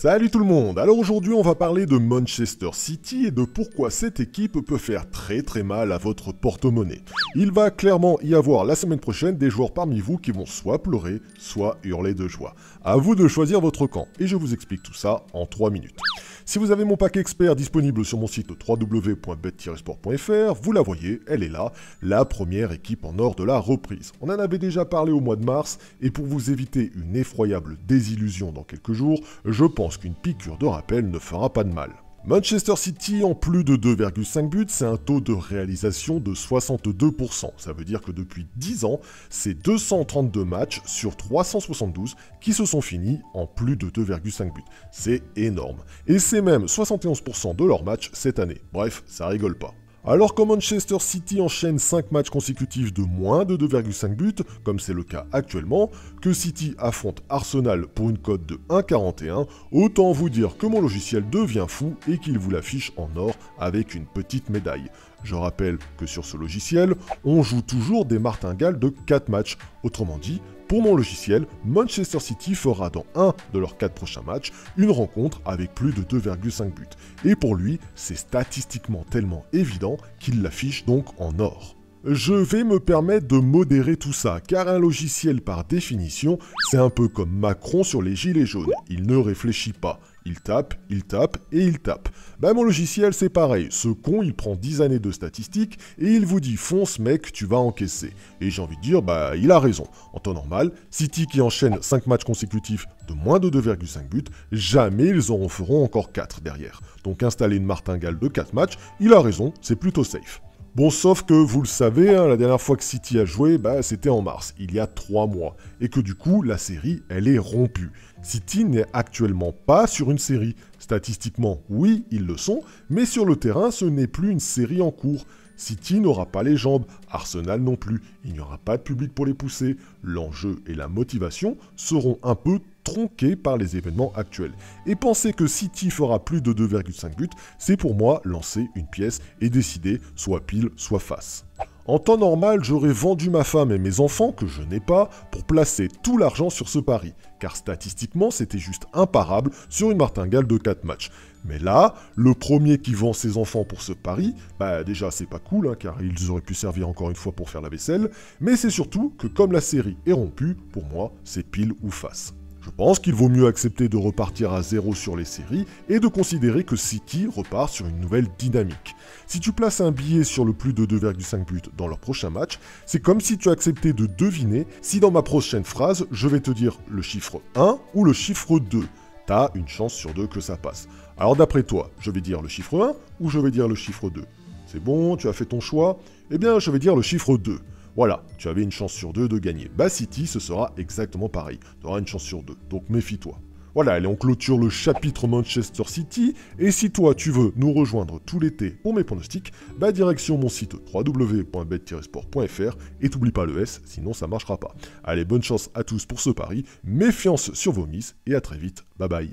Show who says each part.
Speaker 1: Salut tout le monde. Alors aujourd'hui on va parler de Manchester City et de pourquoi cette équipe peut faire très mal à votre porte-monnaie. Il va clairement y avoir la semaine prochaine des joueurs parmi vous qui vont soit pleurer, soit hurler de joie. À vous de choisir votre camp et je vous explique tout ça en 3 minutes. Si vous avez mon pack expert disponible sur mon site www.bet-sport.fr, vous la voyez, elle est là, la première équipe en or de la reprise. On en avait déjà parlé au mois de mars, et pour vous éviter une effroyable désillusion dans quelques jours, je pense qu'une piqûre de rappel ne fera pas de mal. Manchester City en plus de 2,5 buts, c'est un taux de réalisation de 62%. Ça veut dire que depuis 10 ans, c'est 232 matchs sur 372 qui se sont finis en plus de 2,5 buts. C'est énorme. Et c'est même 71% de leurs matchs cette année. Bref, ça rigole pas. Alors quand Manchester City enchaîne 5 matchs consécutifs de moins de 2,5 buts, comme c'est le cas actuellement, que City affronte Arsenal pour une cote de 1,41, autant vous dire que mon logiciel devient fou et qu'il vous l'affiche en or avec une petite médaille. Je rappelle que sur ce logiciel, on joue toujours des martingales de 4 matchs, autrement dit, pour mon logiciel, Manchester City fera dans un de leurs 4 prochains matchs une rencontre avec plus de 2,5 buts. Et pour lui, c'est statistiquement tellement évident qu'il l'affiche donc en or. Je vais me permettre de modérer tout ça, car un logiciel par définition, c'est un peu comme Macron sur les gilets jaunes. Il ne réfléchit pas. Il tape et il tape. Bah mon logiciel c'est pareil, ce con il prend 10 années de statistiques et il vous dit fonce mec, tu vas encaisser. Et j'ai envie de dire, bah il a raison. En temps normal, City qui enchaîne 5 matchs consécutifs de moins de 2,5 buts, jamais ils en feront encore 4 derrière. Donc installer une martingale de 4 matchs, il a raison, c'est plutôt safe. Bon, sauf que, vous le savez, la dernière fois que City a joué, c'était en mars, il y a 3 mois. Et que du coup, la série, elle est rompue. City n'est actuellement pas sur une série. Statistiquement, oui, ils le sont, mais sur le terrain, ce n'est plus une série en cours. City n'aura pas les jambes, Arsenal non plus, il n'y aura pas de public pour les pousser. L'enjeu et la motivation seront un peu tronqués par les événements actuels. Et penser que City fera plus de 2,5 buts, c'est pour moi lancer une pièce et décider soit pile, soit face. En temps normal, j'aurais vendu ma femme et mes enfants, que je n'ai pas, pour placer tout l'argent sur ce pari, car statistiquement, c'était juste imparable sur une martingale de 4 matchs. Mais là, le premier qui vend ses enfants pour ce pari, déjà c'est pas cool, car ils auraient pu servir encore une fois pour faire la vaisselle, mais c'est surtout que comme la série est rompue, pour moi, c'est pile ou face. Je pense qu'il vaut mieux accepter de repartir à 0 sur les séries et de considérer que City repart sur une nouvelle dynamique. Si tu places un billet sur le plus de 2,5 buts dans leur prochain match, c'est comme si tu acceptais de deviner si dans ma prochaine phrase, je vais te dire le chiffre 1 ou le chiffre 2. T'as une chance sur 2 que ça passe. Alors d'après toi, je vais dire le chiffre 1 ou je vais dire le chiffre 2 ? C'est bon, tu as fait ton choix ? Eh bien, je vais dire le chiffre 2. Voilà, tu avais une chance sur 2 de gagner. City, ce sera exactement pareil. Tu auras une chance sur 2, donc méfie-toi. Voilà, allez, on clôture le chapitre Manchester City. Et si toi, tu veux nous rejoindre tout l'été pour mes pronostics, direction mon site www.bet-sport.fr et t'oublie pas le S, sinon ça marchera pas. Allez, bonne chance à tous pour ce pari, méfiance sur vos miss et à très vite. Bye bye.